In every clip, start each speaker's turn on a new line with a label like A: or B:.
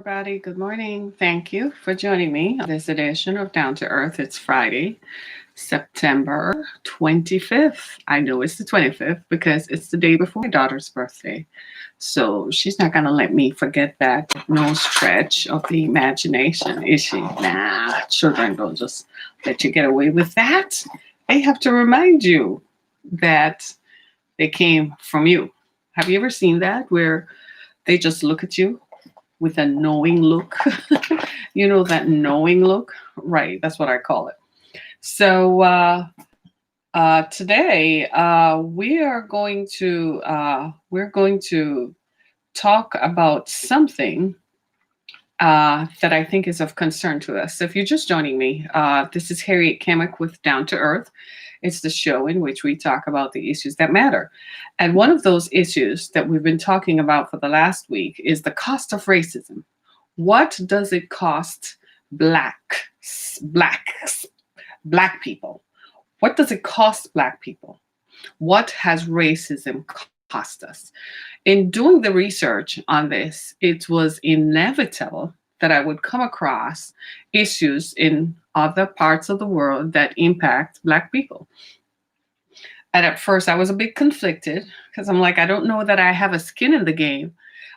A: Everybody, good morning. Thank you for joining me on this edition of Down to Earth. It's Friday, September 25th. I know it's the 25th because it's the day before my daughter's birthday. So she's not going to let me forget that. No stretch of the imagination, is she? Nah, children don't just let you get away with that. They have to remind you that they came from you. Have you ever seen that where they just look at you with a knowing look? You know that knowing look? Right, that's what I call it. So today we're going to talk about something that I think is of concern to us. So if you're just joining me, this is Harriet Kemick with Down to Earth. It's the show in which we talk about the issues that matter. And one of those issues that we've been talking about for the last week is the cost of racism. What does it cost blacks, black people? What does it cost black people? What has racism cost us? In doing the research on this, it was inevitable that I would come across issues in other parts of the world that impact black people. And at first, I was a bit conflicted because I'm like, I don't know that I have a skin in the game.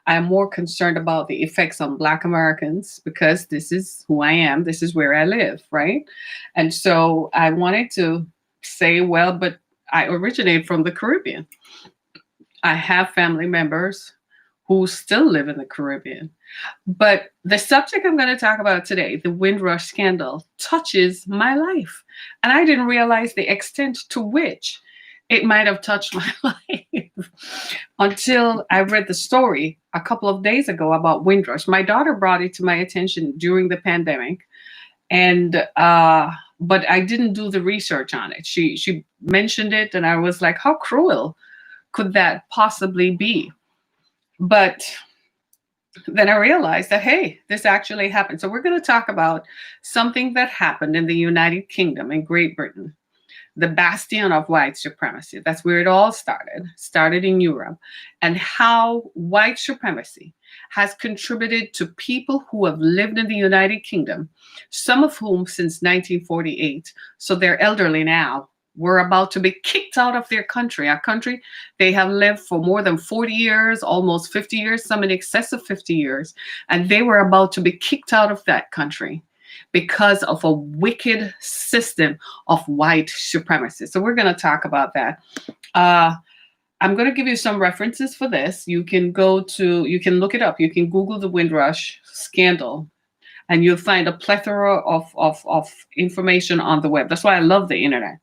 A: I am more concerned about the effects on Black Americans because this is who I am. This is where I live, right? And so I wanted to say, well, but I originate from the Caribbean. I have family members who still live in the Caribbean. But the subject I'm going to talk about today, the Windrush scandal, touches my life. And I didn't realize the extent to which it might have touched my life until I read the story a couple of days ago about Windrush. My daughter brought it to my attention during the pandemic, and but I didn't do the research on it. She mentioned it, and I was like, how cruel could that possibly be? But then I realized that, hey, this actually happened. So we're going to talk about something that happened in the United Kingdom, in Great Britain, the bastion of white supremacy. That's where it all started in Europe, and how white supremacy has contributed to people who have lived in the United Kingdom, some of whom since 1948, so they're elderly now, were about to be kicked out of their country, a country they have lived for more than 40 years, almost 50 years, some in excess of 50 years, and they were about to be kicked out of that country because of a wicked system of white supremacy. So we're going to talk about that. I'm going to give you some references for this. You can you can look it up. You can Google the Windrush scandal, and you'll find a plethora of information on the web. That's why I love the internet.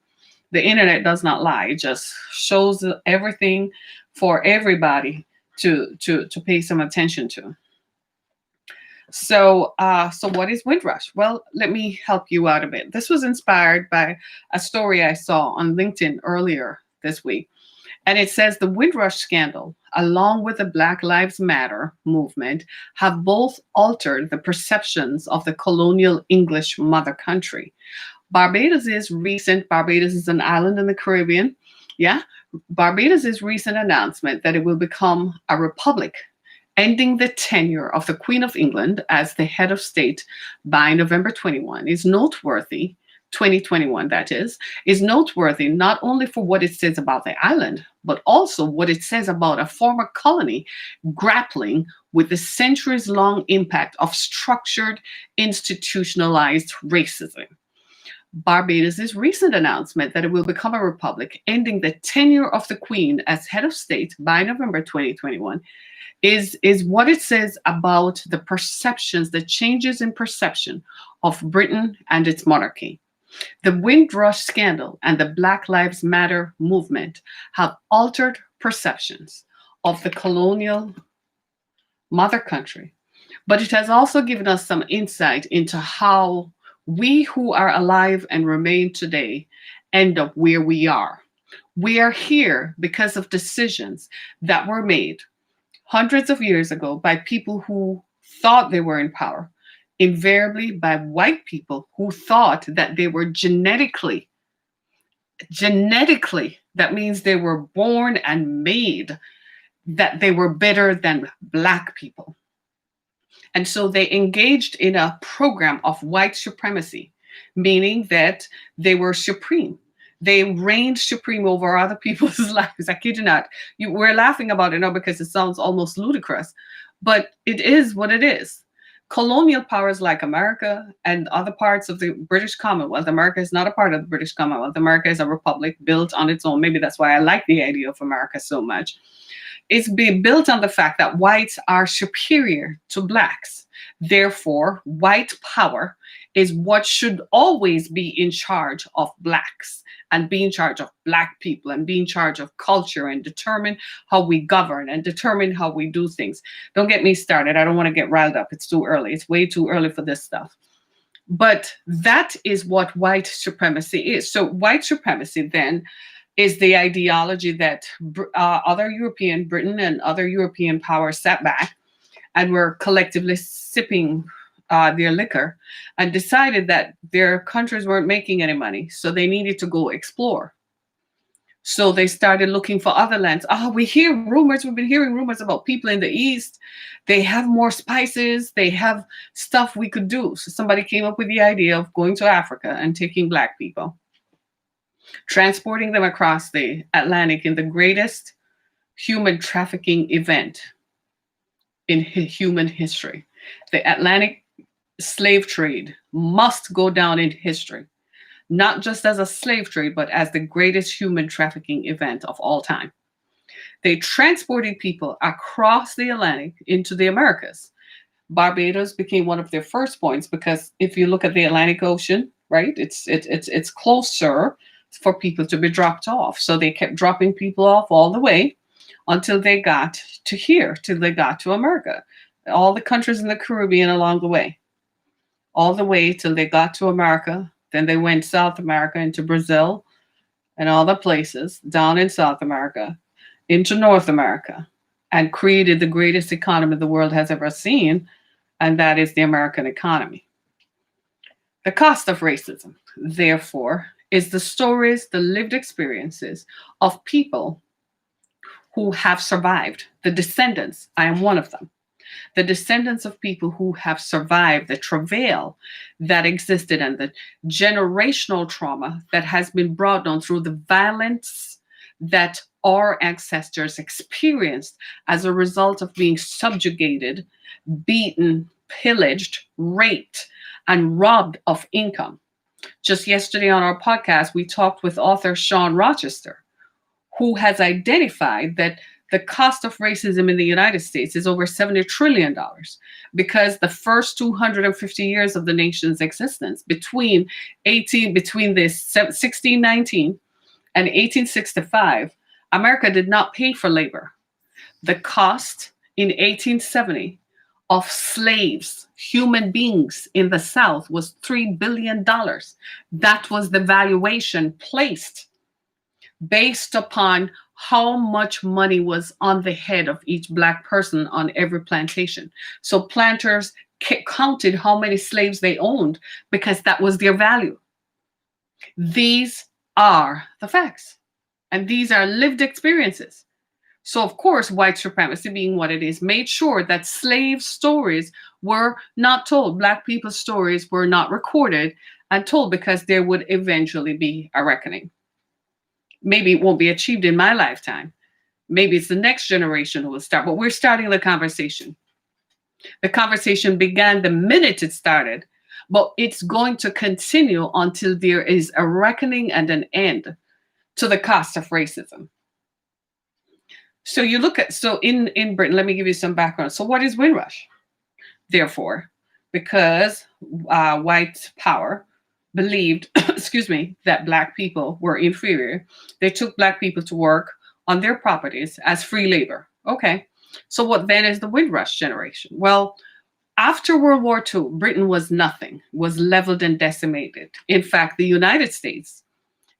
A: The internet does not lie. It just shows everything for everybody to pay some attention to. So what is Windrush? Well, let me help you out a bit. This was inspired by a story I saw on LinkedIn earlier this week. And it says the Windrush scandal, along with the Black Lives Matter movement, have both altered the perceptions of the colonial English mother country. Barbados is an island in the Caribbean. Yeah. Barbados' recent announcement that it will become a republic, ending the tenure of the Queen of England as the head of state by November 21 is noteworthy. 2021, that is noteworthy not only for what it says about the island, but also what it says about a former colony grappling with the centuries long impact of structured, institutionalized racism. Barbados' recent announcement that it will become a republic, ending the tenure of the Queen as head of state by November 2021, is what it says about the perceptions, the changes in perception of Britain and its monarchy. The Windrush scandal and the Black Lives Matter movement have altered perceptions of the colonial mother country, but it has also given us some insight into how we who are alive and remain today end up where we are. We are here because of decisions that were made hundreds of years ago by people who thought they were in power, invariably by white people who thought that they were genetically, that means they were born and made, that they were better than Black people. And so they engaged in a program of white supremacy, meaning that they were supreme. They reigned supreme over other people's lives. I kid you not. We're laughing about it now because it sounds almost ludicrous, but it is what it is. Colonial powers like America and other parts of the British Commonwealth. America is not a part of the British Commonwealth. America is a republic built on its own. Maybe that's why I like the idea of America so much. It's being built on the fact that whites are superior to blacks. Therefore, white power is what should always be in charge of blacks and be in charge of black people and be in charge of culture and determine how we govern and determine how we do things. Don't get me started. I don't want to get riled up. It's too early. It's way too early for this stuff. But that is what white supremacy is. So white supremacy then is the ideology that Britain and other European powers sat back and were collectively sipping their liquor and decided that their countries weren't making any money, so they needed to go explore. So they started looking for other lands. We hear rumors. We've been hearing rumors about people in the East. They have more spices. They have stuff we could do. So somebody came up with the idea of going to Africa and taking black people, transporting them across the Atlantic in the greatest human trafficking event in human history. The Atlantic slave trade must go down in history, not just as a slave trade, but as the greatest human trafficking event of all time. They transported people across the Atlantic into the Americas. Barbados became one of their first points because if you look at the Atlantic Ocean, right, it's closer for people to be dropped off. So they kept dropping people off all the way until they got to here, till they got to America. All the countries in the Caribbean along the way, all the way till they got to America. Then they went South America into Brazil and all the places down in South America into North America and created the greatest economy the world has ever seen, and that is the American economy. The cost of racism, therefore, is the stories, the lived experiences of people who have survived, the descendants. I am one of them. The descendants of people who have survived the travail that existed and the generational trauma that has been brought on through the violence that our ancestors experienced as a result of being subjugated, beaten, pillaged, raped, and robbed of income. Just yesterday on our podcast, we talked with author Sean Rochester, who has identified that the cost of racism in the United States is over $70 trillion because the first 250 years of the nation's existence between the 1619 and 1865, America did not pay for labor. The cost in 1870 of slaves, human beings in the South, was $3 billion. That was the valuation placed based upon how much money was on the head of each black person on every plantation. So planters counted how many slaves they owned because that was their value. These are the facts, and these are lived experiences. So of course, white supremacy, being what it is, made sure that slave stories were not told. Black people's stories were not recorded and told because there would eventually be a reckoning. Maybe it won't be achieved in my lifetime. Maybe it's the next generation who will start, but we're starting the conversation. The conversation began the minute it started, but it's going to continue until there is a reckoning and an end to the cost of racism. So you look at, in Britain, let me give you some background. So what is Windrush? Therefore, because white power believed, that black people were inferior, they took black people to work on their properties as free labor. Okay, so what then is the Windrush generation? Well, after World War II, Britain was nothing, was leveled and decimated. In fact, the United States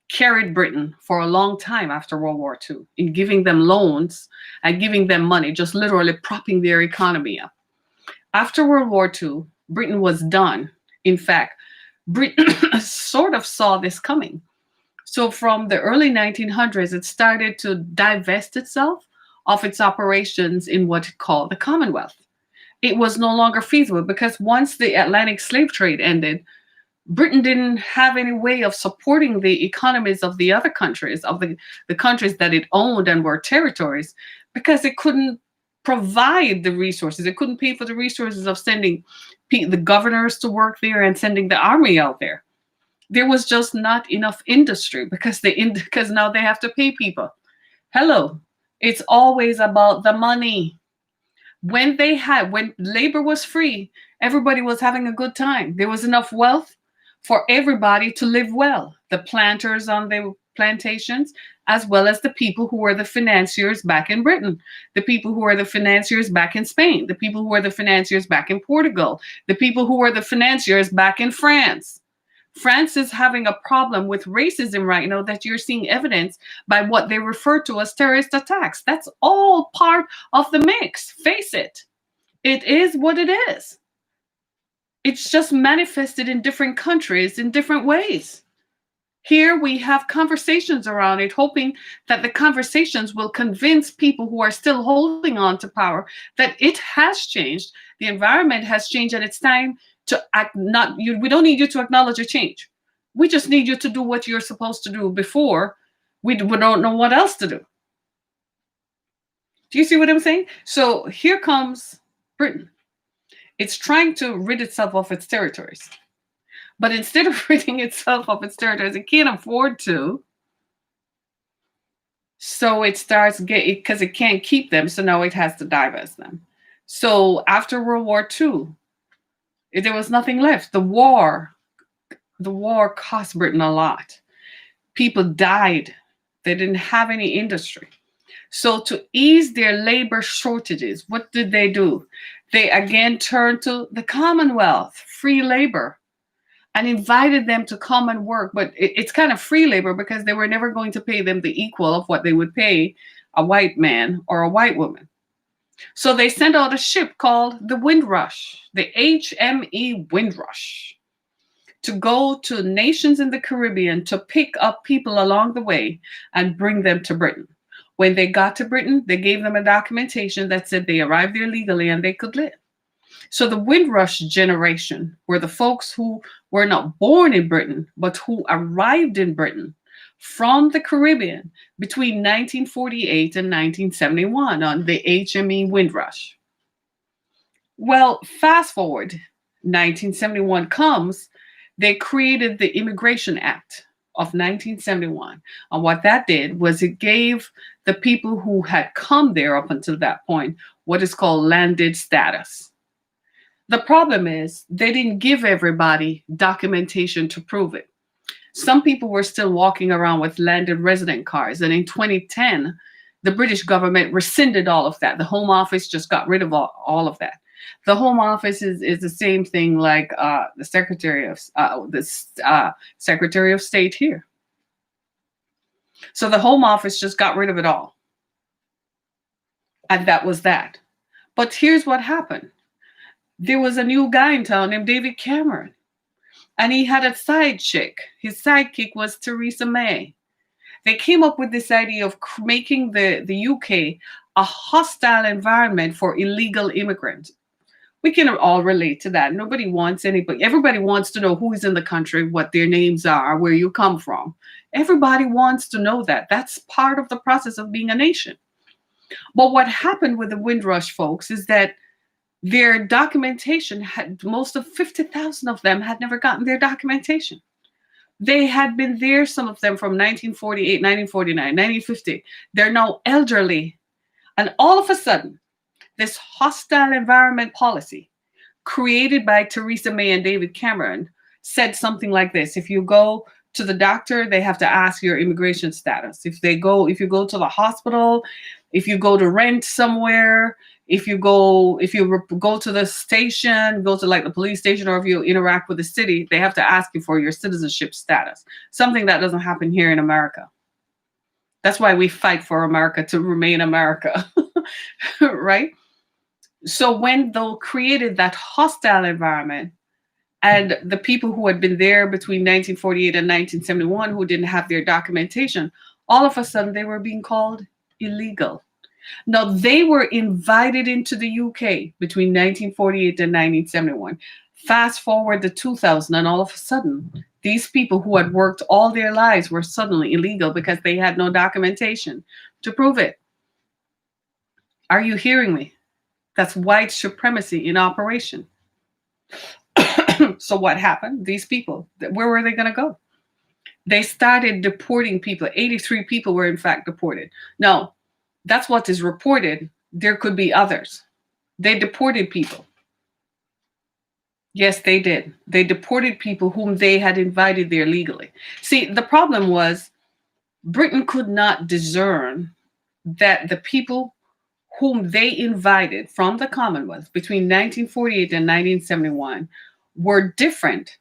A: carried Britain for a long time after World War II in giving them loans and giving them money, just literally propping their economy up. After World War II, Britain was done. In fact, Britain sort of saw this coming. So from the early 1900s, it started to divest itself of its operations in what it called the Commonwealth. It was no longer feasible because once the Atlantic slave trade ended, Britain didn't have any way of supporting the economies of the other countries, of the countries that it owned and were territories, because it couldn't provide the resources. It couldn't pay for the resources of sending the governors to work there and sending the army out there. There was just not enough industry because now they have to pay people. Hello, it's always about the money. When labor was free, everybody was having a good time. There was enough wealth for everybody to live well. The planters on the plantations, as well as the people who were the financiers back in Britain, the people who were the financiers back in Spain, the people who were the financiers back in Portugal, the people who were the financiers back in France. France is having a problem with racism right now that you're seeing evidence by what they refer to as terrorist attacks. That's all part of the mix. Face it. It is what it is. It's just manifested in different countries in different ways. Here we have conversations around it, hoping that the conversations will convince people who are still holding on to power that it has changed. The environment has changed, and it's time to act. We don't need you to acknowledge a change. We just need you to do what you're supposed to do before we don't know what else to do. Do you see what I'm saying? So here comes Britain. It's trying to rid itself of its territories. But instead of ridding itself of its territories, it can't afford to. So it starts getting, because it can't keep them, so now it has to divest them. So after World War II, there was nothing left. The war cost Britain a lot. People died. They didn't have any industry. So to ease their labor shortages, what did they do? They again turned to the Commonwealth, free labor, and invited them to come and work. But it's kind of free labor because they were never going to pay them the equal of what they would pay a white man or a white woman. So they sent out a ship called the Windrush, the HME Windrush, to go to nations in the Caribbean to pick up people along the way and bring them to Britain. When they got to Britain, they gave them a documentation that said they arrived there legally and they could live. So the Windrush generation were the folks who were not born in Britain, but who arrived in Britain from the Caribbean between 1948 and 1971 on the HME Windrush. Well, fast forward, 1971 comes, they created the Immigration Act of 1971. And what that did was it gave the people who had come there up until that point what is called landed status. The problem is they didn't give everybody documentation to prove it. Some people were still walking around with landed resident cards. And in 2010, the British government rescinded all of that. The Home Office just got rid of all of that. The Home Office is the same thing like the Secretary of State here. So the Home Office just got rid of it all. And that was that. But here's what happened. There was a new guy in town named David Cameron. And he had a side chick. His sidekick was Theresa May. They came up with this idea of making the UK a hostile environment for illegal immigrants. We can all relate to that. Nobody wants anybody. Everybody wants to know who is in the country, what their names are, where you come from. Everybody wants to know that. That's part of the process of being a nation. But what happened with the Windrush folks is that their documentation had, most of 50,000 of them had never gotten their documentation. They had been there, some of them from 1948, 1949, 1950. They're now elderly. And all of a sudden, this hostile environment policy created by Theresa May and David Cameron said something like this. If you go to the doctor, they have to ask your immigration status. If you go to the hospital, if you go to rent somewhere, if you go to the station, go to like the police station, or if you interact with the city, they have to ask you for your citizenship status. Something that doesn't happen here in America. That's why we fight for America to remain America, right? So when they created that hostile environment, and the people who had been there between 1948 and 1971 who didn't have their documentation, all of a sudden they were being called illegal. Now, they were invited into the UK between 1948 and 1971. Fast forward to 2000, and all of a sudden, these people who had worked all their lives were suddenly illegal because they had no documentation to prove it. Are you hearing me? That's white supremacy in operation. So, what happened? These people, where were they going to go? They started deporting people. 83 people were, in fact, deported. Now, that's what is reported. There could be others. They deported people. Yes, they did. They deported people whom they had invited there legally. See, the problem was Britain could not discern that the people whom they invited from the Commonwealth between 1948 and 1971 were different.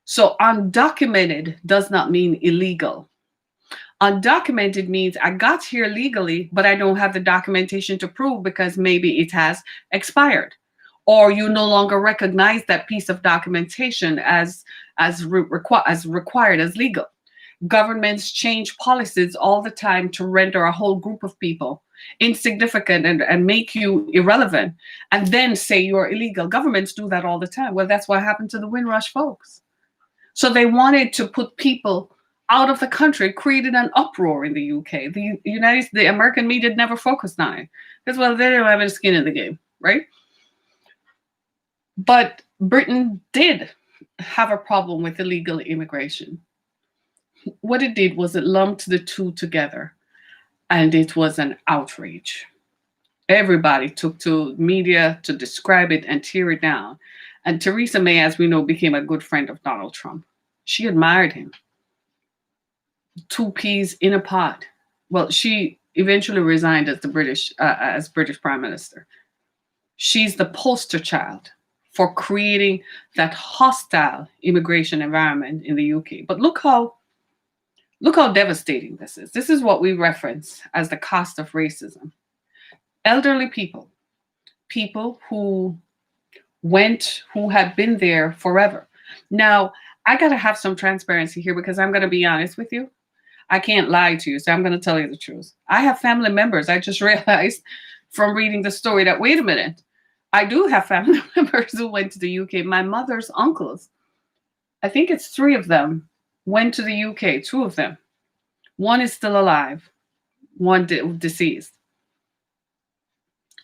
A: So undocumented does not mean illegal. Undocumented means I got here legally, but I don't have the documentation to prove because maybe it has expired, or you no longer recognize that piece of documentation as required as legal. Governments change policies all the time to render a whole group of people insignificant and make you irrelevant, and then say you're illegal. Governments do that all the time. Well, that's what happened to the Windrush folks. So they wanted to put people out of the country, created an uproar in the UK. The American media never focused on it because, well, they don't have any skin in the game, right? But Britain did have a problem with illegal immigration. What it did was it lumped the two together, and it was an outrage. Everybody took to media to describe it and tear it down. And Theresa May, as we know, became a good friend of Donald Trump. She admired him. Two peas in a pod. Well, she eventually resigned as British Prime Minister. She's the poster child for creating that hostile immigration environment in the UK. But look how devastating this is. This is what we reference as the cost of racism. Elderly people who had been there forever. Now, I got to have some transparency here because I'm going to be honest with you. I can't lie to you, so I'm going to tell you the truth. I have family members. I just realized from reading the story that, wait a minute, I do have family members who went to the UK. My mother's uncles, I think it's 3 of them, went to the UK, 2 of them. One is still alive, one deceased.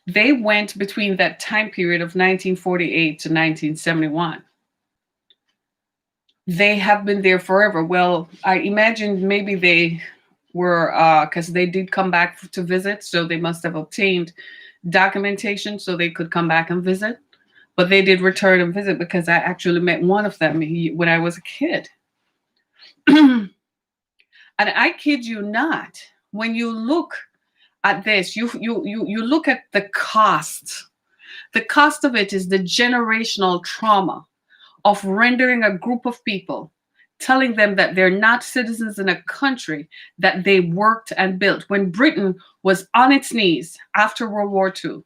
A: They went between that time period of 1948 to 1971. They have been there forever. Well, I imagine maybe they were, because they did come back to visit, so they must have obtained documentation so they could come back and visit. But they did return and visit because I actually met one of them when I was a kid. And I kid you not, when you look at this, you look at the cost. The cost of it is the generational trauma of rendering a group of people, telling them that they're not citizens in a country that they worked and built. When Britain was on its knees after World War II,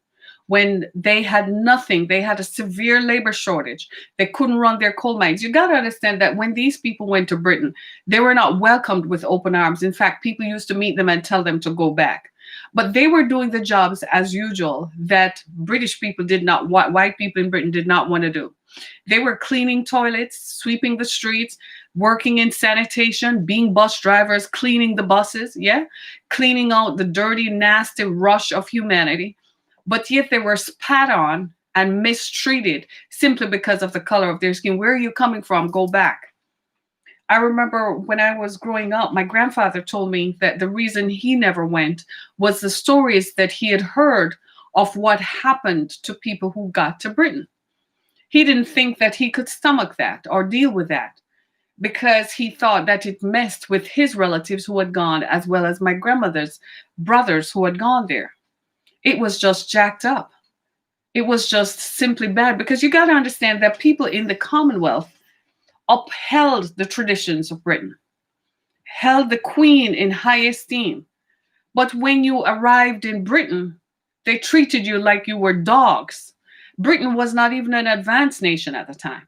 A: when they had nothing, they had a severe labor shortage, they couldn't run their coal mines. You got to understand that when these people went to Britain, they were not welcomed with open arms. In fact, people used to meet them and tell them to go back. But they were doing the jobs as usual that British people white people in Britain did not want to do. They were cleaning toilets, sweeping the streets, working in sanitation, being bus drivers, cleaning the buses, cleaning out the dirty, nasty rush of humanity. But yet they were spat on and mistreated simply because of the color of their skin. Where are you coming from? Go back. I remember when I was growing up, my grandfather told me that the reason he never went was the stories that he had heard of what happened to people who got to Britain. He didn't think that he could stomach that or deal with that because he thought that it messed with his relatives who had gone, as well as my grandmother's brothers who had gone there. It was just jacked up. It was just simply bad because you got to understand that people in the Commonwealth upheld the traditions of Britain, held the Queen in high esteem. But when you arrived in Britain, they treated you like you were dogs. Britain was not even an advanced nation at the time.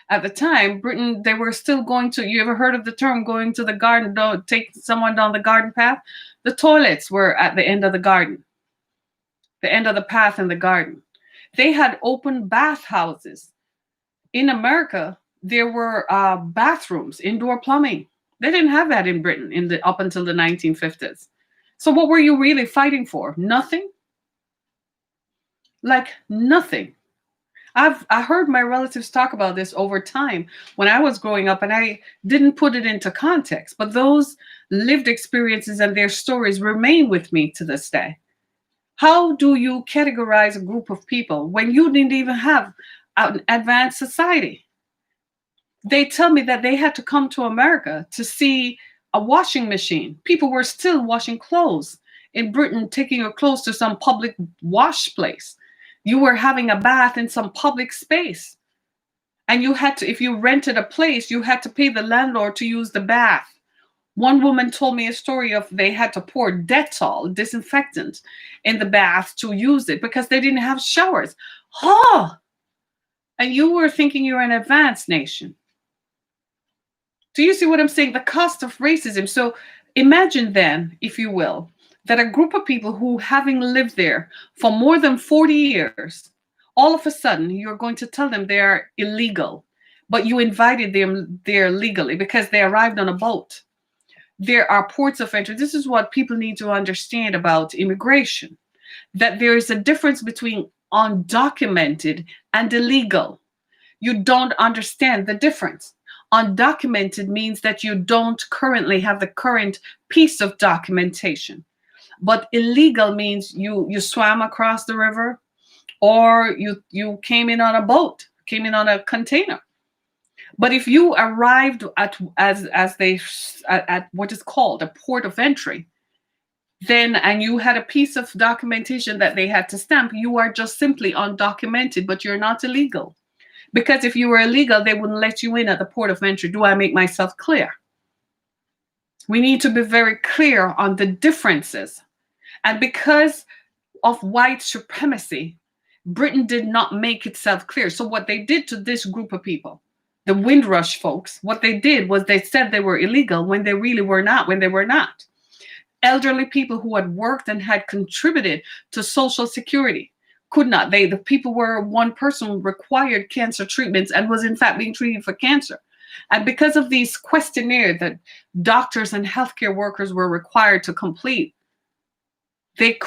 A: At the time, Britain, they were still going to, you ever heard of the term going to the garden, take someone down the garden path? The toilets were at the end of the garden. the end of the path in the garden. They had open bathhouses. In America, there were bathrooms, indoor plumbing. They didn't have that in Britain in the up until the 1950s. So what were you really fighting for? Nothing? Like nothing. I heard my relatives talk about this over time when I was growing up, and I didn't put it into context. But those lived experiences and their stories remain with me to this day. How do you categorize a group of people when you didn't even have an advanced society? They tell me that they had to come to America to see a washing machine. People were still washing clothes in Britain, taking your clothes to some public wash place. You were having a bath in some public space. And you had to, if you rented a place, you had to pay the landlord to use the bath. One woman told me a story of they had to pour Dettol, disinfectant, in the bath to use it because they didn't have showers. Oh, and you were thinking you're an advanced nation. Do you see what I'm saying? The cost of racism. So imagine then, if you will, that a group of people who, having lived there for more than 40 years, all of a sudden you're going to tell them they are illegal, but you invited them there legally because they arrived on a boat. There are ports of entry. This is what people need to understand about immigration, that there is a difference between undocumented and illegal. You don't understand the difference. Undocumented means that you don't currently have the current piece of documentation. But illegal means you swam across the river, or you came in on a boat, came in on a container. But if you arrived at at what is called a port of entry, then and you had a piece of documentation that they had to stamp, you are just simply undocumented, but you're not illegal. Because if you were illegal, they wouldn't let you in at the port of entry. Do I make myself clear? We need to be very clear on the differences. And because of white supremacy, Britain did not make itself clear. So what they did to this group of people, the Windrush folks, what they did was they said they were illegal when they really were not, when they were not. Elderly people who had worked and had contributed to Social Security could not. The people were, one person required cancer treatments and was in fact being treated for cancer. And because of these questionnaires that doctors and healthcare workers were required to complete,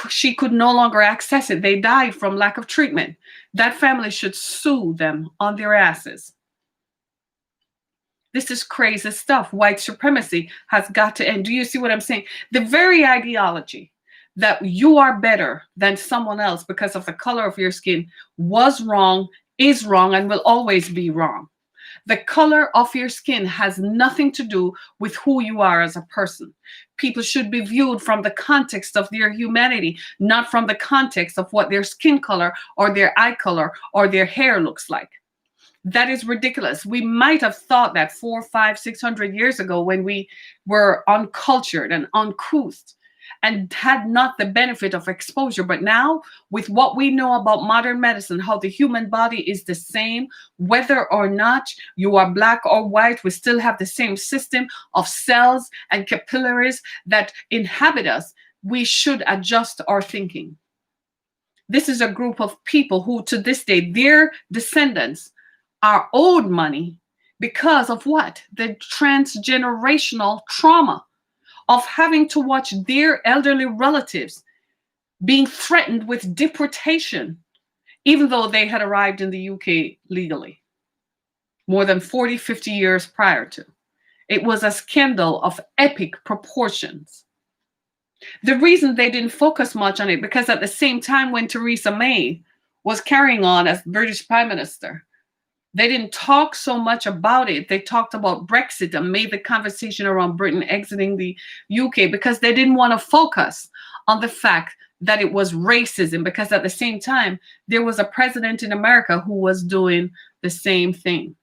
A: she could no longer access it. They died from lack of treatment. That family should sue them on their asses. This is crazy stuff. White supremacy has got to end. Do you see what I'm saying? The very ideology that you are better than someone else because of the color of your skin was wrong, is wrong, and will always be wrong. The color of your skin has nothing to do with who you are as a person. People should be viewed from the context of their humanity, not from the context of what their skin color or their eye color or their hair looks like. That is ridiculous. We might have thought that 400, 500, 600 years ago when we were uncultured and uncouth and had not the benefit of exposure. But now, with what we know about modern medicine, how the human body is the same, whether or not you are black or white, we still have the same system of cells and capillaries that inhabit us. We should adjust our thinking. This is a group of people who, to this day, their descendants are owed money because of what? The transgenerational trauma of having to watch their elderly relatives being threatened with deportation, even though they had arrived in the UK legally, more than 40, 50 years prior to. It was a scandal of epic proportions. The reason they didn't focus much on it, because at the same time when Theresa May was carrying on as British Prime Minister, they didn't talk so much about it. They talked about Brexit and made the conversation around Britain exiting the UK because they didn't want to focus on the fact that it was racism, because at the same time, there was a president in America who was doing the same thing.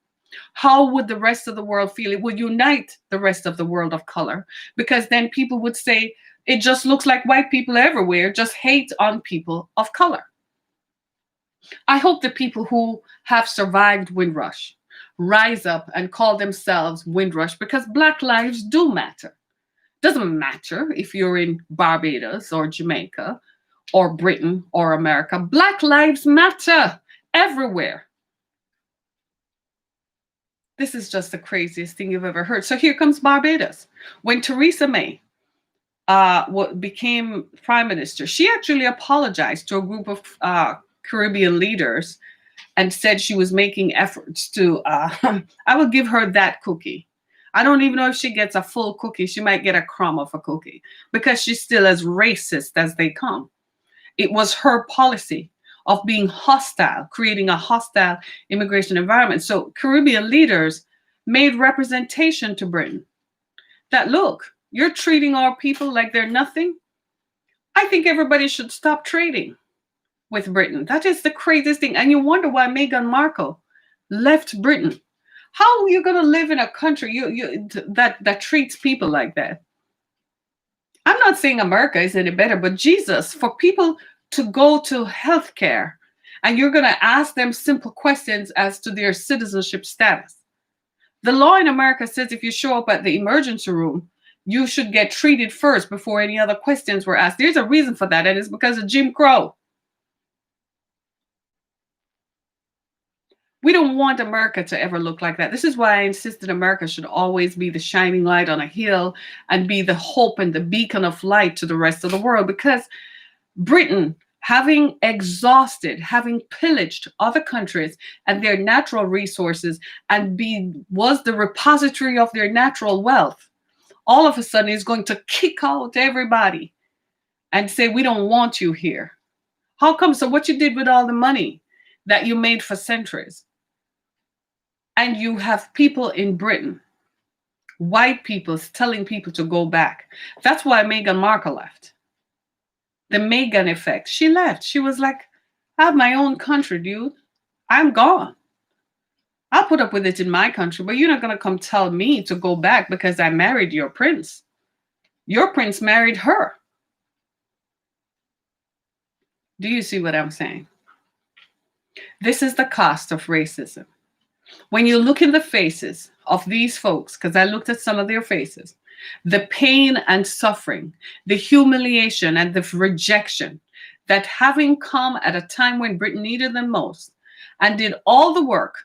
A: How would the rest of the world feel? It would unite the rest of the world of color, because then people would say, it just looks like white people everywhere just hate on people of color. I hope the people who have survived Windrush rise up and call themselves Windrush, because Black lives do matter. Doesn't matter if you're in Barbados or Jamaica or Britain or America. Black lives matter everywhere. This is just the craziest thing you've ever heard. So here comes Barbados. When Theresa May became prime minister, she actually apologized to a group of Caribbean leaders and said she was making efforts to, I will give her that cookie. I don't even know if she gets a full cookie. She might get a crumb of a cookie because she's still as racist as they come. It was her policy of being hostile, creating a hostile immigration environment. So Caribbean leaders made representation to Britain that, look, you're treating our people like they're nothing. I think everybody should stop trading with Britain. That is the craziest thing. And you wonder why Meghan Markle left Britain. How are you going to live in a country that treats people like that? I'm not saying America is any better, but Jesus, for people to go to healthcare and you're going to ask them simple questions as to their citizenship status. The law in America says if you show up at the emergency room, you should get treated first before any other questions were asked. There's a reason for that, and it's because of Jim Crow. We don't want America to ever look like that. This is why I insisted America should always be the shining light on a hill and be the hope and the beacon of light to the rest of the world. Because Britain, having exhausted, having pillaged other countries and their natural resources and was the repository of their natural wealth, all of a sudden is going to kick out everybody and say, we don't want you here. How come? So what you did with all the money that you made for centuries? And you have people in Britain, white people, telling people to go back. That's why Meghan Markle left. The Meghan effect. She left. She was like, I have my own country, dude. I'm gone. I'll put up with it in my country, but you're not going to come tell me to go back because I married your prince. Your prince married her. Do you see what I'm saying? This is the cost of racism. When you look in the faces of these folks, because I looked at some of their faces, the pain and suffering, the humiliation and the rejection that having come at a time when Britain needed them most and did all the work,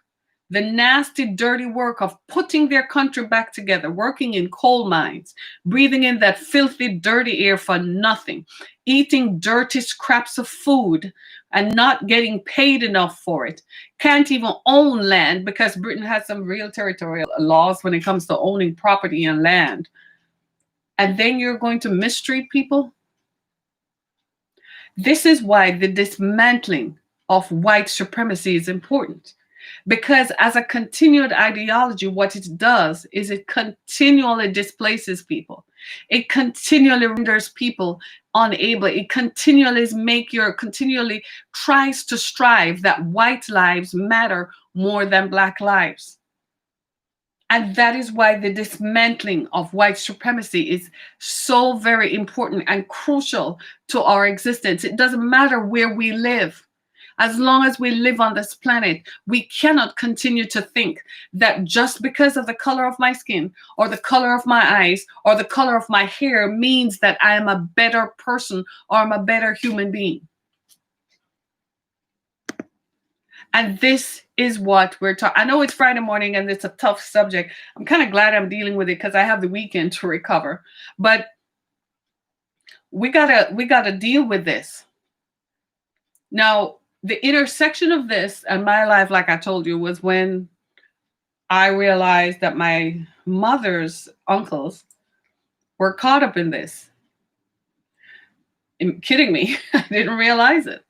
A: the nasty, dirty work of putting their country back together, working in coal mines, breathing in that filthy, dirty air for nothing, eating dirty scraps of food and not getting paid enough for it, can't even own land because Britain has some real territorial laws when it comes to owning property and land. And then you're going to mistreat people? This is why the dismantling of white supremacy is important. Because as a continued ideology, what it does is it continually displaces people. It continually renders people unable. It continually tries to strive that white lives matter more than black lives. And that is why the dismantling of white supremacy is so very important and crucial to our existence. It doesn't matter where we live. As long as we live on this planet, we cannot continue to think that just because of the color of my skin or the color of my eyes or the color of my hair means that I am a better person or I'm a better human being. And this is what we're talking. I know it's Friday morning and it's a tough subject. I'm kind of glad I'm dealing with it because I have the weekend to recover. But we gotta deal with this. Now, the intersection of this and my life, like I told you, was when I realized that my mother's uncles were caught up in this. You're kidding me? I didn't realize it,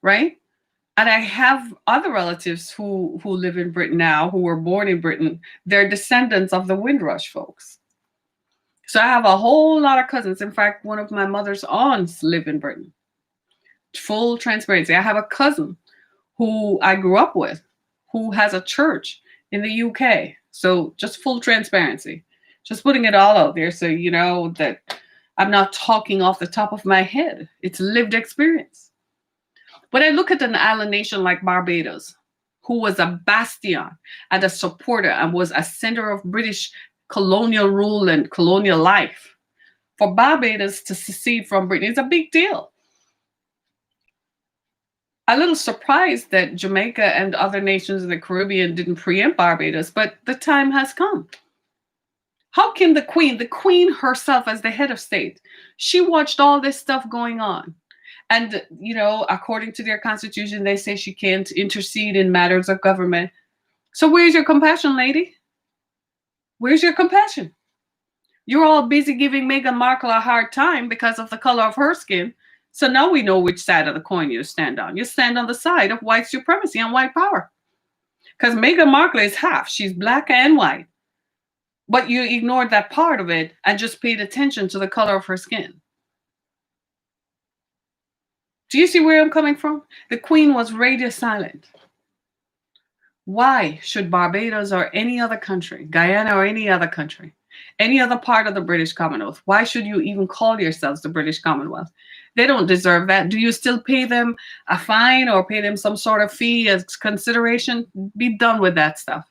A: right? And I have other relatives who live in Britain now, who were born in Britain. They're descendants of the Windrush folks. So I have a whole lot of cousins. In fact, one of my mother's aunts live in Britain. Full transparency. I have a cousin who I grew up with, who has a church in the UK. So just full transparency. Just putting it all out there so you know that I'm not talking off the top of my head. It's lived experience. When I look at an island nation like Barbados, who was a bastion and a supporter and was a center of British colonial rule and colonial life, for Barbados to secede from Britain is a big deal. A little surprised that Jamaica and other nations in the Caribbean didn't preempt Barbados, but the time has come. How can the queen herself as the head of state, she watched all this stuff going on. And, according to their constitution, they say she can't intercede in matters of government. So where's your compassion, lady? Where's your compassion? You're all busy giving Meghan Markle a hard time because of the color of her skin. So now we know which side of the coin you stand on. You stand on the side of white supremacy and white power. Because Meghan Markle is half. She's black and white. But you ignored that part of it and just paid attention to the color of her skin. Do you see where I'm coming from? The Queen was radio silent. Why should Barbados or any other country, Guyana or any other country, any other part of the British Commonwealth, why should you even call yourselves the British Commonwealth? They don't deserve that. Do you still pay them a fine or pay them some sort of fee as consideration? Be done with that stuff.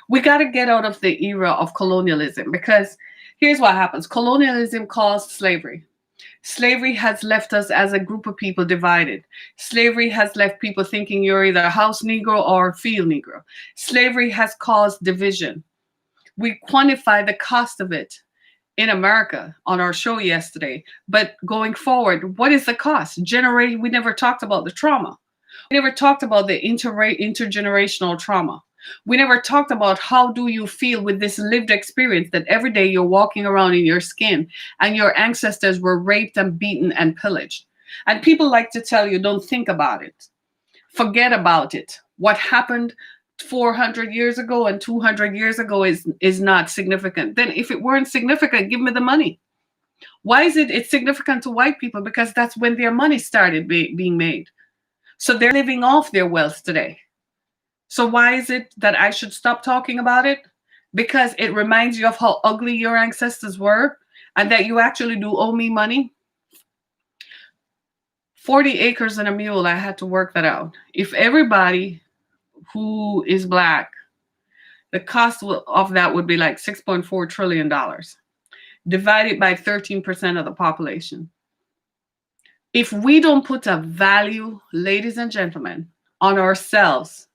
A: We got to get out of the era of colonialism, because here's what happens. Colonialism caused slavery. Slavery has left us as a group of people divided. Slavery has left people thinking you're either a house Negro or field Negro. Slavery has caused division. We quantify the cost of it in America on our show yesterday. But going forward, what is the cost? We never talked about the trauma. We never talked about the intergenerational trauma. We never talked about how do you feel with this lived experience that every day you're walking around in your skin and your ancestors were raped and beaten and pillaged. And people like to tell you, don't think about it. Forget about it. What happened 400 years ago and 200 years ago is not significant. Then if it weren't significant, give me the money. Why is it's significant to white people? Because that's when their money started being made. So they're living off their wealth today. So why is it that I should stop talking about it? Because it reminds you of how ugly your ancestors were and that you actually do owe me money. 40 acres and a mule, I had to work that out. If everybody who is black, the cost of that would be like $6.4 trillion, divided by 13% of the population. If we don't put a value, ladies and gentlemen, on ourselves,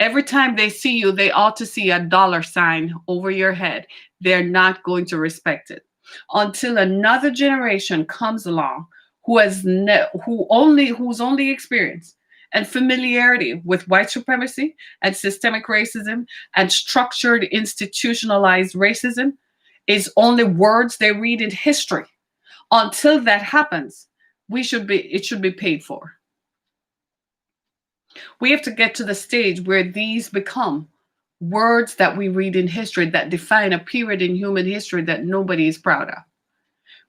A: every time they see you, they ought to see a dollar sign over your head. They're not going to respect it until another generation comes along whose only experience and familiarity with white supremacy and systemic racism and structured institutionalized racism is only words they read in history. Until that happens, it should be paid for. We have to get to the stage where these become words that we read in history that define a period in human history that nobody is proud of.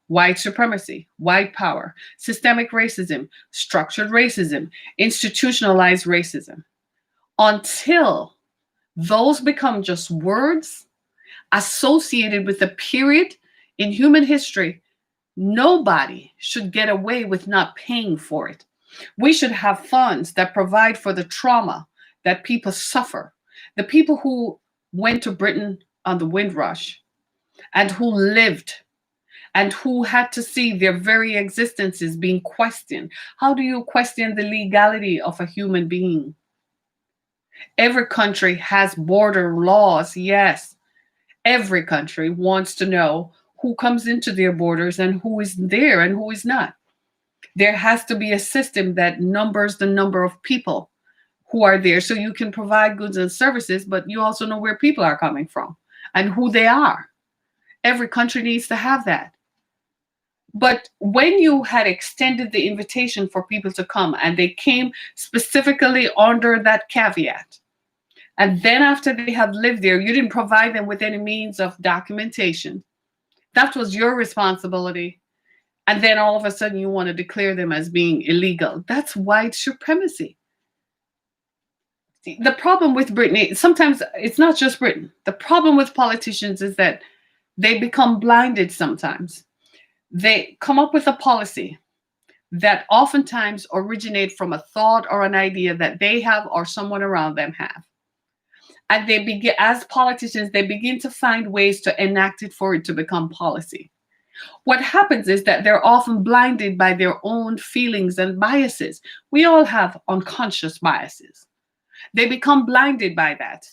A: White supremacy, white power, systemic racism, structured racism, institutionalized racism. Until those become just words associated with a period in human history, nobody should get away with not paying for it. We should have funds that provide for the trauma that people suffer. The people who went to Britain on the Windrush and who lived and who had to see their very existences being questioned. How do you question the legality of a human being? Every country has border laws, yes. Every country wants to know who comes into their borders and who is there and who is not. There has to be a system that numbers the number of people who are there so you can provide goods and services, but you also know where people are coming from and who they are. Every country needs to have that. But when you had extended the invitation for people to come and they came specifically under that caveat, and then after they have lived there, you didn't provide them with any means of documentation. That was your responsibility. And then all of a sudden you want to declare them as being illegal. That's white supremacy. The problem with Britain, sometimes it's not just Britain. The problem with politicians is that they become blinded sometimes. They come up with a policy that oftentimes originate from a thought or an idea that they have or someone around them have. And as politicians, they begin to find ways to enact it for it to become policy. What happens is that they're often blinded by their own feelings and biases. We all have unconscious biases. They become blinded by that.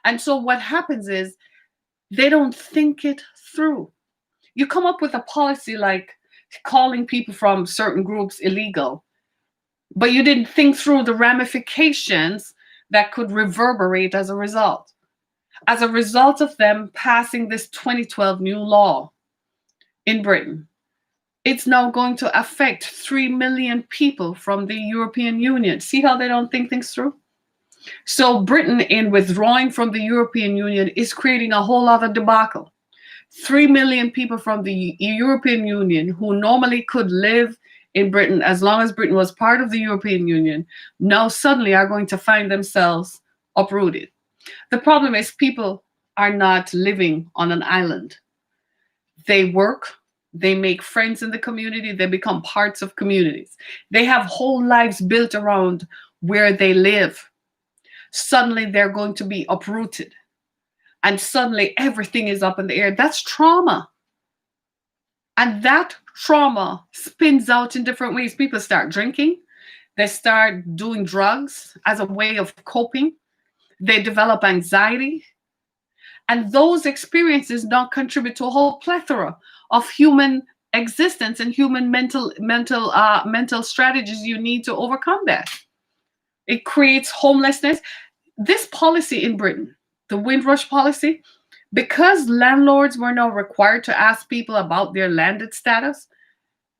A: And so what happens is they don't think it through. You come up with a policy like calling people from certain groups illegal, but you didn't think through the ramifications that could reverberate as a result. As a result of them passing this 2012 new law in Britain, it's now going to affect 3 million people from the European Union. See how they don't think things through? So, Britain, in withdrawing from the European Union, is creating a whole other debacle. 3 million people from the European Union who normally could live in Britain as long as Britain was part of the European Union now suddenly are going to find themselves uprooted. The problem is people are not living on an island. They work, they make friends in the community, they become parts of communities. They have whole lives built around where they live. Suddenly they're going to be uprooted. And suddenly everything is up in the air. That's trauma. And that trauma spins out in different ways. People start drinking, they start doing drugs as a way of coping, they develop anxiety. And those experiences now contribute to a whole plethora of human existence and human mental strategies you need to overcome that. It creates homelessness. This policy in Britain, the Windrush policy, because landlords were now required to ask people about their landed status,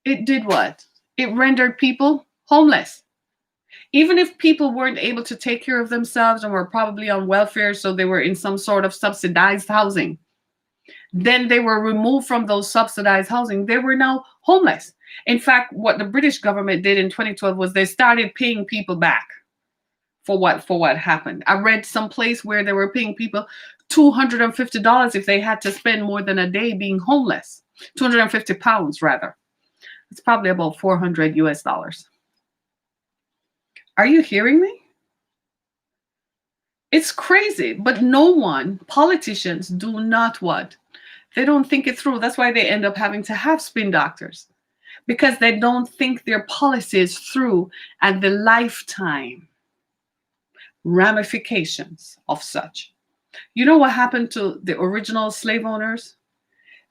A: it did what? It rendered people homeless. Even if people weren't able to take care of themselves and were probably on welfare, so they were in some sort of subsidized housing, then they were removed from those subsidized housing. They were now homeless. In fact, what the British government did in 2012 was they started paying people back for what happened. I read some place where they were paying people $250 if they had to spend more than a day being homeless. 250 pounds rather. It's probably about 400 US dollars. Are you hearing me? It's crazy, but no one, politicians do not what? They don't think it through. That's why they end up having to have spin doctors, because they don't think their policies through and the lifetime ramifications of such. You know what happened to the original slave owners?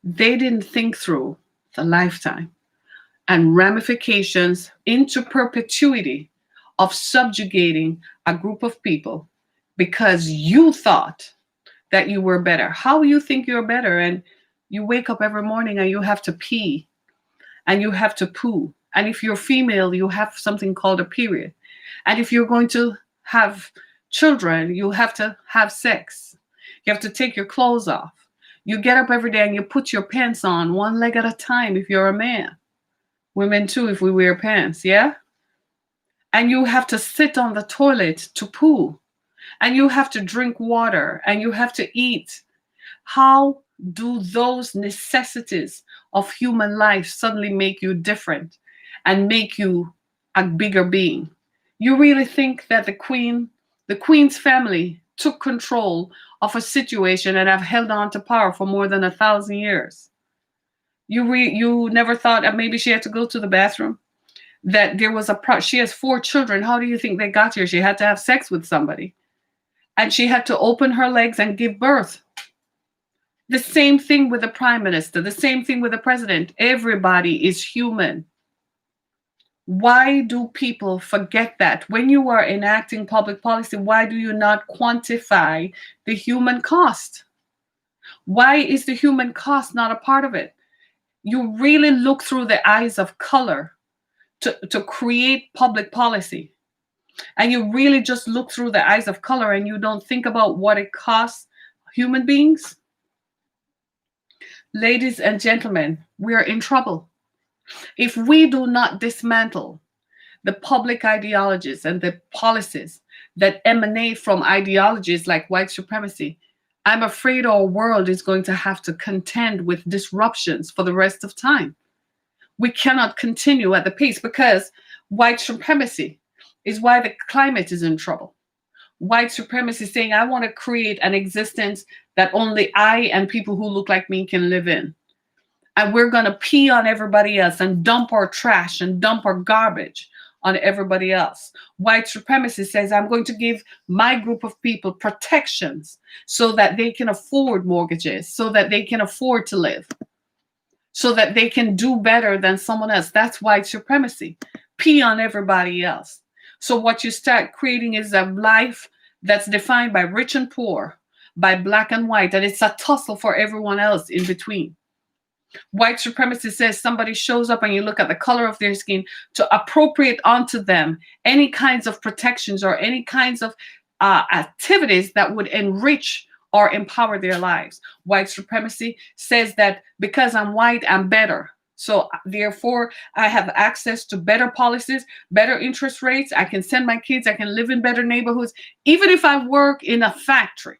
A: They didn't think through the lifetime and ramifications into perpetuity of subjugating a group of people because you thought that you were better. How you think you're better? And you wake up every morning and you have to pee and you have to poo. And if you're female, you have something called a period. And if you're going to have children, you have to have sex. You have to take your clothes off. You get up every day and you put your pants on one leg at a time if you're a man. Women too, if we wear pants, yeah? And you have to sit on the toilet to poo. And you have to drink water and you have to eat. How do those necessities of human life suddenly make you different and make you a bigger being? You really think that the Queen's family took control of a situation and have held on to power for more than 1,000 years? You never thought that maybe she had to go to the bathroom? That there was she has 4 children. How do you think they got here? She had to have sex with somebody. And she had to open her legs and give birth. The same thing with the prime minister, the same thing with the president. Everybody is human. Why do people forget that? When you are enacting public policy, why do you not quantify the human cost? Why is the human cost not a part of it? You really look through the eyes of color to create public policy. And you really just look through the eyes of color and you don't think about what it costs human beings. Ladies and gentlemen, we are in trouble. If we do not dismantle the public ideologies and the policies that emanate from ideologies like white supremacy, I'm afraid our world is going to have to contend with disruptions for the rest of time. We cannot continue at the pace because white supremacy is why the climate is in trouble. White supremacy is saying, I want to create an existence that only I and people who look like me can live in. and we're going to pee on everybody else and dump our trash and dump our garbage on everybody else. White supremacy says, I'm going to give my group of people protections so that they can afford mortgages, so that they can afford to live, so that they can do better than someone else. That's white supremacy. Pee on everybody else. So what you start creating is a life that's defined by rich and poor, by black and white, and it's a tussle for everyone else in between. White supremacy says somebody shows up and you look at the color of their skin to appropriate onto them any kinds of protections or any kinds of activities that would enrich or empower their lives. White supremacy says that because I'm white, I'm better. So therefore, I have access to better policies, better interest rates. I can send my kids, I can live in better neighborhoods. Even if I work in a factory,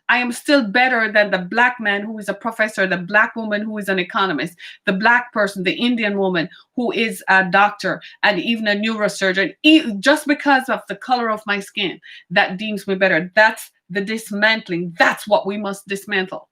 A: I am still better than the black man who is a professor, the black woman who is an economist, the black person, the Indian woman who is a doctor, and even a neurosurgeon. Just because of the color of my skin, that deems me better. That's the dismantling. That's what we must dismantle.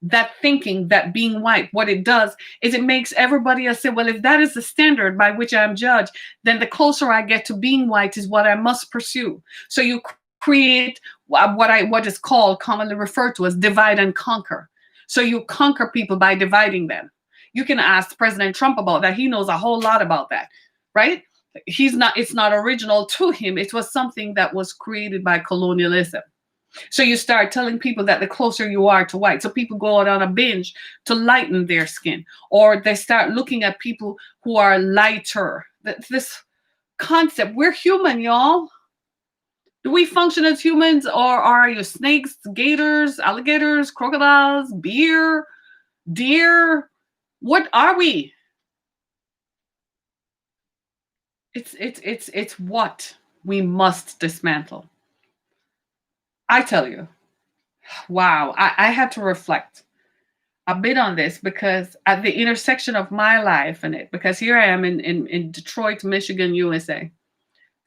A: That thinking that being white, what it does is it makes everybody else say, well, if that is the standard by which I'm judged, then the closer I get to being white is what I must pursue. So you create what is called, commonly referred to as divide and conquer. So you conquer people by dividing them. You can ask President Trump about that. He knows a whole lot about that, right? It's not original to him. It was something that was created by colonialism. So you start telling people that the closer you are to white, so people go out on a binge to lighten their skin, or they start looking at people who are lighter. This concept, we're human, y'all. Do we function as humans, or are you snakes, gators, alligators, crocodiles, deer? What are we? It's what we must dismantle. I tell you, wow, I had to reflect a bit on this because at the intersection of my life and it, because here I am in Detroit, Michigan, USA,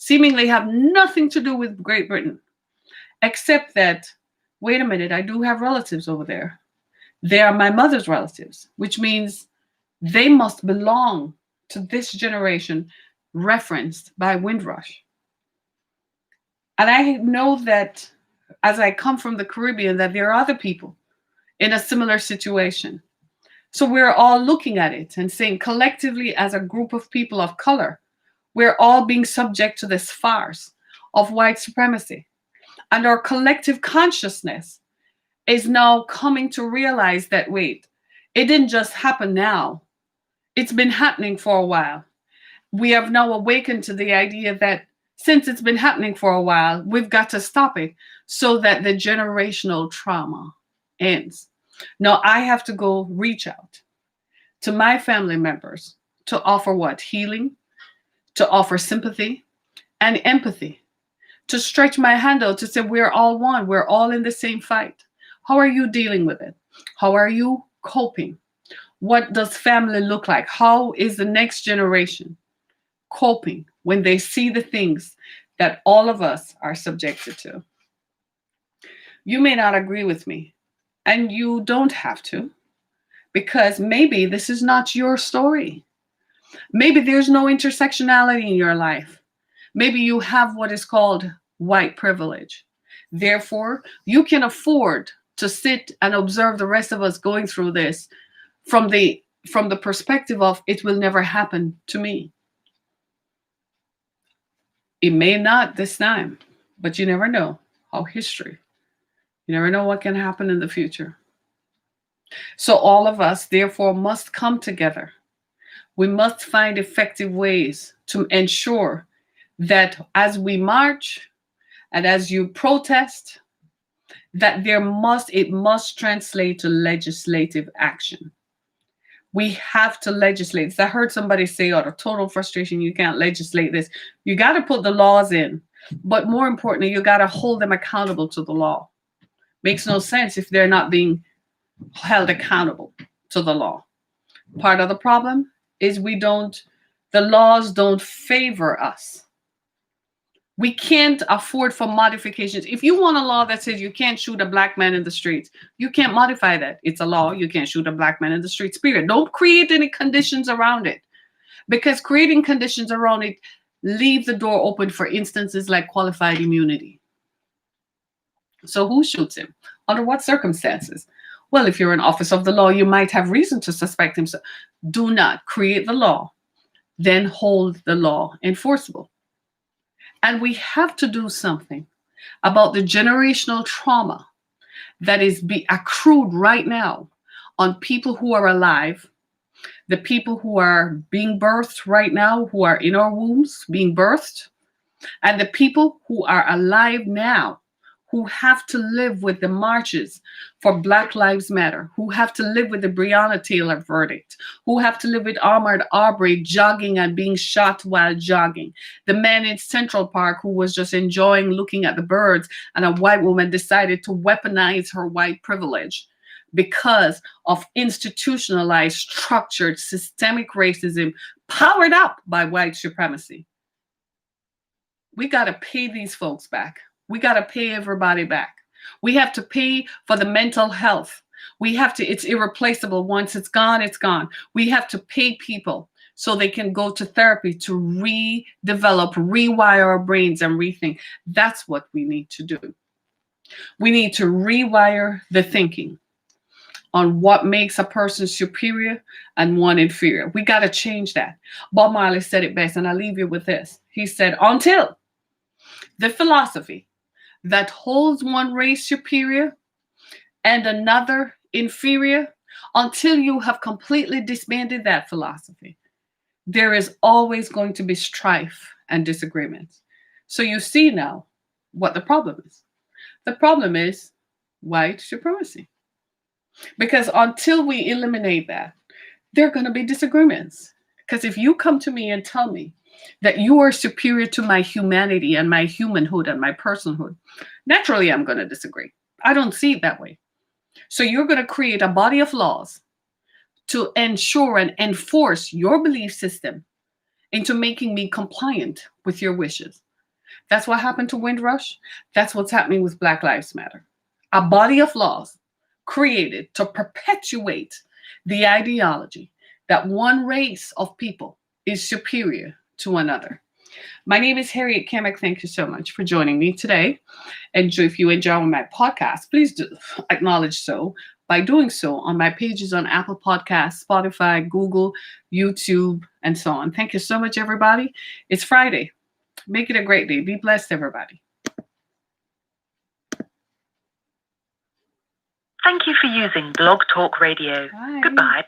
A: seemingly have nothing to do with Great Britain, except that, wait a minute, I do have relatives over there. They are my mother's relatives, which means they must belong to this generation referenced by Windrush. And I know that as I come from the Caribbean, that there are other people in a similar situation. So we're all looking at it and saying collectively as a group of people of color, we're all being subject to this farce of white supremacy. And our collective consciousness is now coming to realize that, wait, it didn't just happen now. It's been happening for a while. We have now awakened to the idea that since it's been happening for a while, we've got to stop it so that the generational trauma ends. Now I have to go reach out to my family members to offer what? Healing, to offer sympathy and empathy, to stretch my hand out to say we're all one, we're all in the same fight. How are you dealing with it? How are you coping? What does family look like? How is the next generation coping when they see the things that all of us are subjected to? You may not agree with me, and you don't have to, because maybe this is not your story. Maybe there's no intersectionality in your life. Maybe you have what is called white privilege. Therefore, you can afford to sit and observe the rest of us going through this from the perspective of it will never happen to me. It may not this time, but you never know how history. You never know what can happen in the future. So all of us, therefore, must come together. We must find effective ways to ensure that as we march and as you protest, that it must translate to legislative action. We have to legislate. I heard somebody say out of total frustration, you can't legislate this. You got to put the laws in, but more importantly, you got to hold them accountable to the law. Makes no sense if they're not being held accountable to the law. Part of the problem is the laws don't favor us. We can't afford for modifications. If you want a law that says you can't shoot a black man in the streets, you can't modify that. It's a law. You can't shoot a black man in the streets, period. Don't create any conditions around it, because creating conditions around it leave the door open for instances like qualified immunity. So who shoots him? Under what circumstances? Well, if you're an officer of the law, you might have reason to suspect him. So do not create the law, then hold the law enforceable. And we have to do something about the generational trauma that is accrued right now on people who are alive, the people who are being birthed right now, who are in our wombs being birthed, and the people who are alive now, who have to live with the marches for Black Lives Matter, who have to live with the Breonna Taylor verdict, who have to live with Ahmaud Arbery jogging and being shot while jogging, the man in Central Park who was just enjoying looking at the birds, and a white woman decided to weaponize her white privilege because of institutionalized, structured, systemic racism powered up by white supremacy. We got to pay these folks back. We got to pay everybody back. We have to pay for the mental health. We have to, it's irreplaceable. Once it's gone, it's gone. We have to pay people so they can go to therapy to redevelop, rewire our brains and rethink. That's what we need to do. We need to rewire the thinking on what makes a person superior and one inferior. We got to change that. Bob Marley said it best, and I'll leave you with this. He said, until the philosophy that holds one race superior and another inferior, until you have completely disbanded that philosophy, there is always going to be strife and disagreements. So you see now what the problem is. The problem is white supremacy. Because until we eliminate that, there are going to be disagreements. Because if you come to me and tell me that you are superior to my humanity and my humanhood and my personhood, naturally I'm going to disagree. I don't see it that way. So you're going to create a body of laws to ensure and enforce your belief system into making me compliant with your wishes. That's what happened to Windrush. That's what's happening with Black Lives Matter. A body of laws created to perpetuate the ideology that one race of people is superior to another. My name is Harriet Kamek. Thank you so much for joining me today. And if you enjoy my podcast, please do acknowledge so by doing so on my pages on Apple Podcasts, Spotify, Google, YouTube, and so on. Thank you so much, everybody. It's Friday. Make it a great day. Be blessed, everybody.
B: Thank you for using Blog Talk Radio.
A: Bye.
B: Goodbye.